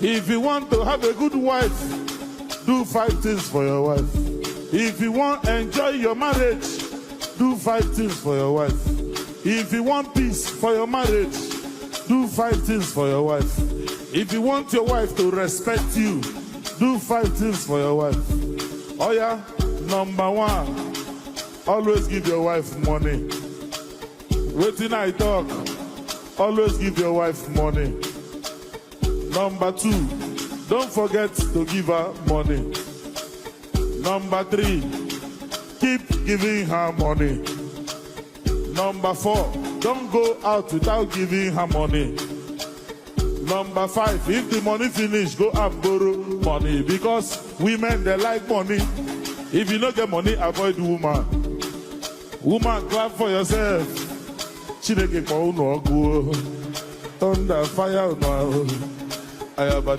If you want to have a good wife, do 5 things for your wife. If you want to enjoy your marriage, do 5 things for your wife. If you want peace for your marriage, do 5 things for your wife. If you want your wife to respect you, do 5 things for your wife. Oh yeah, number 1, always give your wife money. Waiting I talk, always give your wife money. Number 2, don't forget to give her money. Number 3, keep giving her money. Number 4, don't go out without giving her money. Number 5, if the money finish, go and borrow money, because women, they like money. If you don't get money, avoid woman. Woman, clap for yourself. Chineke kwa uno go. Thunder, fire, no. I have a